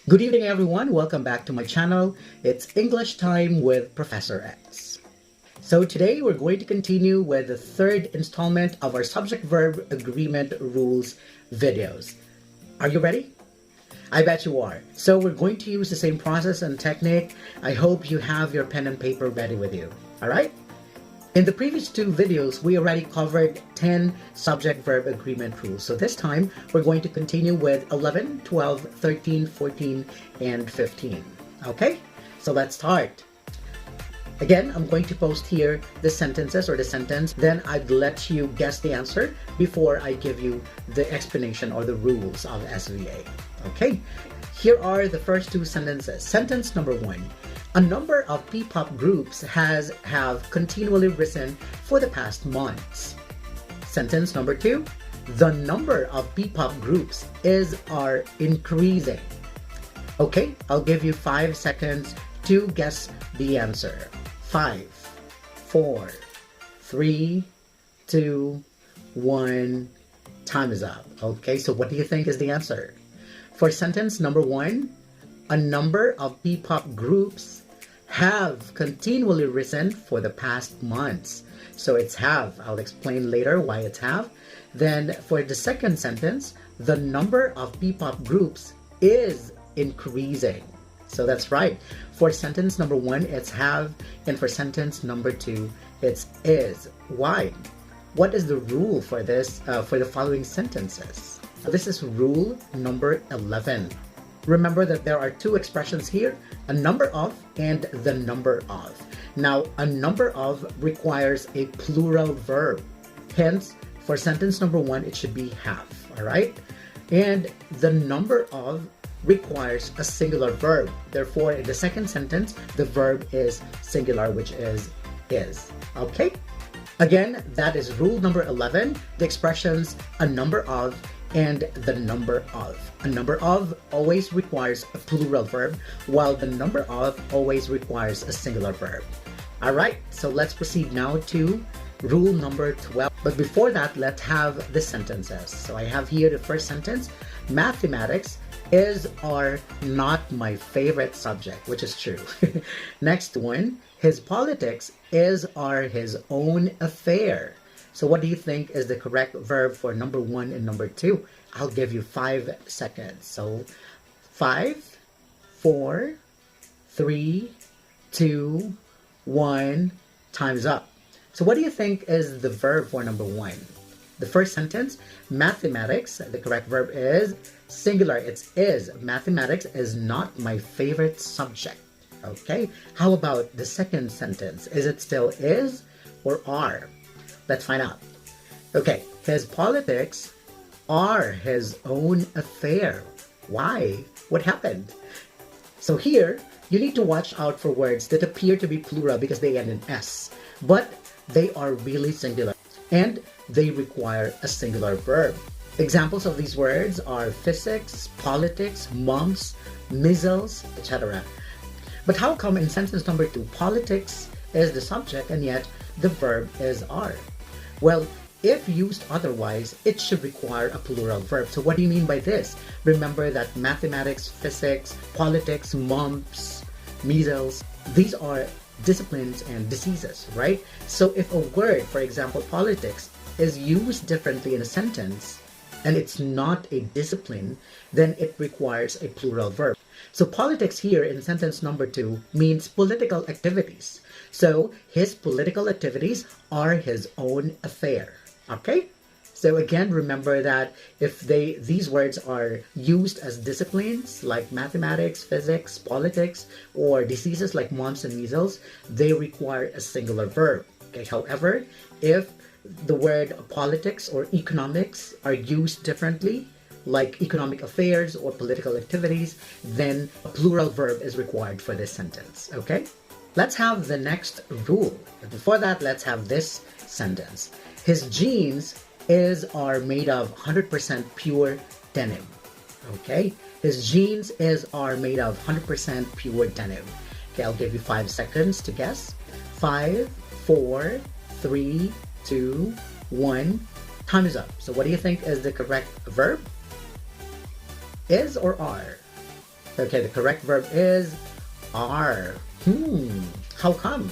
Good evening, everyone. Welcome back to my channel. It's English Time with Professor X. So today we're going to continue with the third installment of our subject-verb agreement rules videos. Are you ready? I bet you are. So we're going to use the same process and technique. I hope you have your pen and paper ready with you. All right? In the previous two videos, we already covered 10 subject-verb agreement rules. So this time, we're going to continue with 11, 12, 13, 14, and 15. Okay? So let's start. Again, I'm going to post here the sentences or the sentence. Then I'd let you guess the answer before I give you the explanation or the rules of SVA. Okay? Here are the first two sentences. Sentence number 1. A number of P-pop groups have continually risen for the past months. Sentence number 2. The number of P-pop groups are increasing. Okay, I'll give you 5 seconds to guess the answer. 5, 4, 3, 2, 1. Time is up. Okay, so what do you think is the answer? For sentence number 1, a number of P-pop groups have continually risen for the past months. So it's have. I'll explain later why it's have. Then for the second sentence, the number of P-pop groups is increasing. So that's right. For sentence number 1, it's have. And for sentence number 2, it's is. Why? What is the rule for this, for the following sentences? So this is rule number 11. Remember that there are two expressions here, a number of and the number of. Now, a number of requires a plural verb. Hence, for sentence number 1, it should be have, all right? And the number of requires a singular verb. Therefore, in the second sentence, the verb is singular, which is. Okay? Again, that is rule number 11. The expressions a number of and the number of. A number of always requires a plural verb, while the number of always requires a singular verb. All right, so let's proceed now to rule number 12. But before that, let's have the sentences. So I have here the first sentence. Mathematics are not my favorite subject, which is true. Next one, his politics are his own affair. So what do you think is the correct verb for number 1 and number 2? I'll give you 5 seconds. So 5, 4, 3, 2, 1. Time's up. So what do you think is the verb for number 1? The first sentence, mathematics, the correct verb is singular. It's is. Mathematics is not my favorite subject. Okay. How about the second sentence? Is it still is or are? Let's find out. Okay, his politics are his own affair. Why? What happened? So here, you need to watch out for words that appear to be plural because they end in S, but they are really singular, and they require a singular verb. Examples of these words are physics, politics, mumps, measles, etc. But how come in sentence number 2, politics is the subject and yet the verb is are? Well, if used otherwise, it should require a plural verb. So what do you mean by this? Remember that mathematics, physics, politics, mumps, measles, these are disciplines and diseases, right? So if a word, for example, politics, is used differently in a sentence, and it's not a discipline, then it requires a plural verb. So politics here in sentence number 2 means political activities. So his political activities are his own affair. Okay? So again, remember that if these words are used as disciplines like mathematics, physics, politics, or diseases like mumps and measles, they require a singular verb. Okay? However, if the word politics or economics are used differently, like economic affairs or political activities, then a plural verb is required for this sentence. Okay? Let's have the next rule. But before that, let's have this sentence. His jeans are made of 100% pure denim. Okay? His jeans are made of 100% pure denim. Okay, I'll give you 5 seconds to guess. 5, 4, 3, 2, 1. Time is up. So what do you think is the correct verb? Is or are? Okay, the correct verb is are. How come?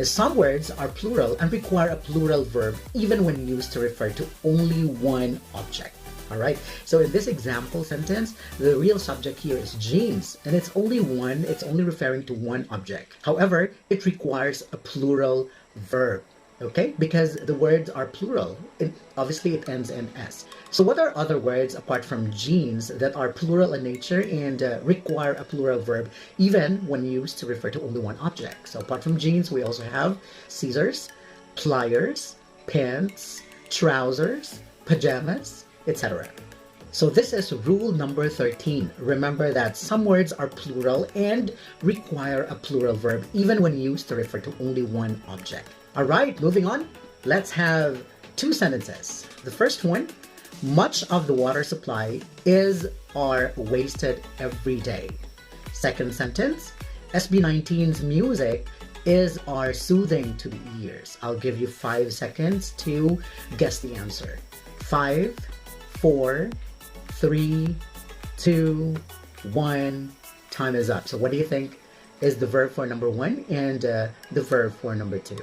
Some words are plural and require a plural verb even when used to refer to only one object. All right, so in this example sentence, the real subject here is jeans, and it's only referring to one object. However, it requires a plural verb, okay? Because the words are plural. Obviously, it ends in S. So what are other words apart from jeans that are plural in nature and require a plural verb even when used to refer to only one object? So apart from jeans, we also have scissors, pliers, pants, trousers, pajamas, etc. So this is rule number 13. Remember that some words are plural and require a plural verb even when used to refer to only one object. All right, moving on. Let's have two sentences. The first one, much of the water supply is or wasted every day. Second sentence, SB19's music is or soothing to the ears. I'll give you 5 seconds to guess the answer. 5, 4, 3, 2, 1. Time is up. So what do you think is the verb for number 1 and the verb for number 2?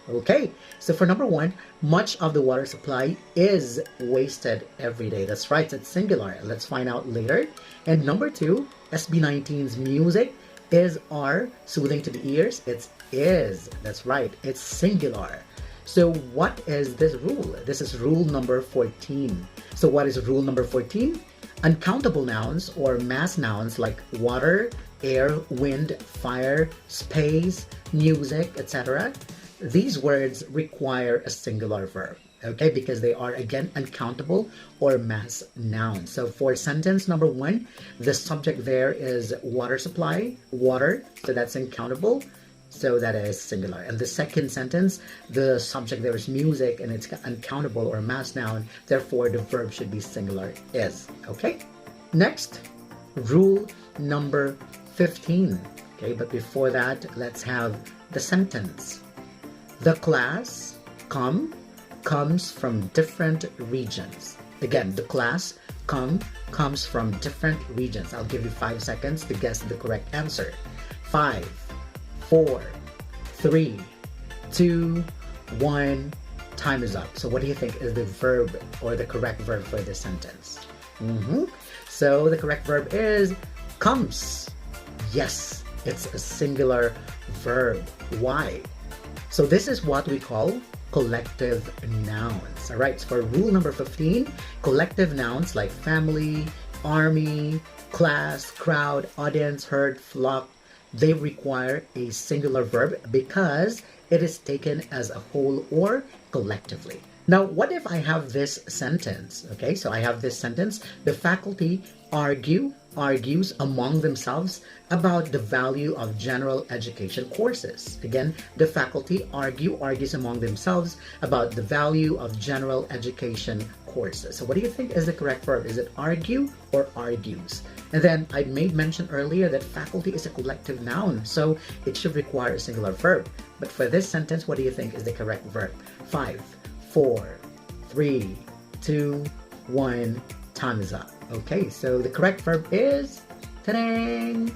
Okay, so for number 1, much of the water supply is wasted every day. That's right, it's singular. Let's find out later. And number 2, SB19's music is or soothing to the ears. It's is. That's right, it's singular. So what is this rule? This is rule number 14. So what is rule number 14? Uncountable nouns or mass nouns like water, air, wind, fire, space, music, etc. These words require a singular verb, okay? Because they are, again, uncountable or mass nouns. So for sentence number 1, the subject there is water supply, water, so that's uncountable. So that is singular. And the second sentence, the subject there is music and it's uncountable or mass noun. Therefore, the verb should be singular, is. Okay? Next, rule number 15. Okay, but before that, let's have the sentence. The class comes from different regions. Again, the class comes from different regions. I'll give you 5 seconds to guess the correct answer. 5, 4, 3, 2, 1. Time is up. So what do you think is the verb or the correct verb for this sentence? So the correct verb is comes. Yes, it's a singular verb. Why? So this is what we call collective nouns. All right, so for rule number 15, collective nouns like family, army, class, crowd, audience, herd, flock, they require a singular verb because it is taken as a whole or collectively. Now, what if I have this sentence? Okay, so I have this sentence. The faculty argues among themselves about the value of general education courses. Again, the faculty argues among themselves about the value of general education courses. So what do you think is the correct verb? Is it argue or argues? And then I made mention earlier that faculty is a collective noun, so it should require a singular verb. But for this sentence, what do you think is the correct verb? 5, 4, 3, 2, 1. Time is up. Okay, so the correct verb is, ta-dang,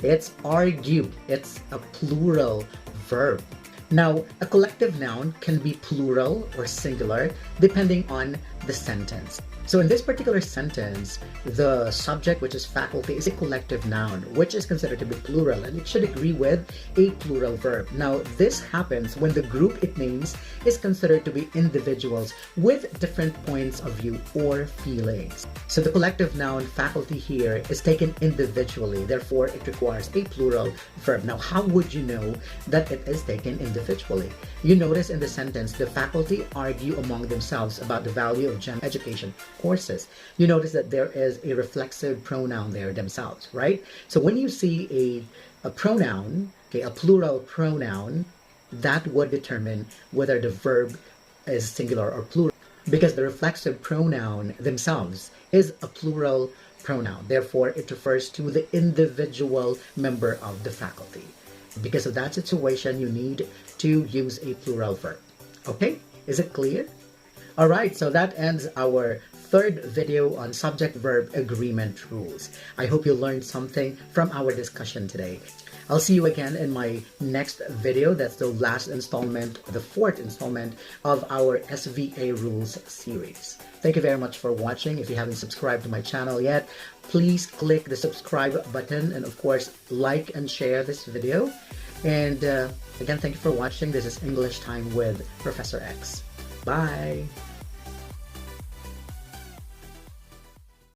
it's argue. It's a plural verb. Now, a collective noun can be plural or singular depending on the sentence. So in this particular sentence, the subject, which is faculty, is a collective noun, which is considered to be plural, and it should agree with a plural verb. Now, this happens when the group it names is considered to be individuals with different points of view or feelings. So the collective noun faculty here is taken individually, therefore it requires a plural verb. Now, how would you know that it is taken individually? You notice in the sentence, the faculty argue among themselves about the value of general education courses. You notice that there is a reflexive pronoun there, themselves, right? So when you see a pronoun, okay, a plural pronoun, that would determine whether the verb is singular or plural, because the reflexive pronoun themselves is a plural pronoun. Therefore, it refers to the individual member of the faculty. Because of that situation, you need to use a plural verb. Okay? Is it clear? All right, so that ends our third video on subject-verb agreement rules. I hope you learned something from our discussion today. I'll see you again in my next video. That's the last installment, the fourth installment of our SVA Rules series. Thank you very much for watching. If you haven't subscribed to my channel yet, please click the subscribe button and of course, like and share this video. And again, thank you for watching. This is English Time with Professor X. Bye!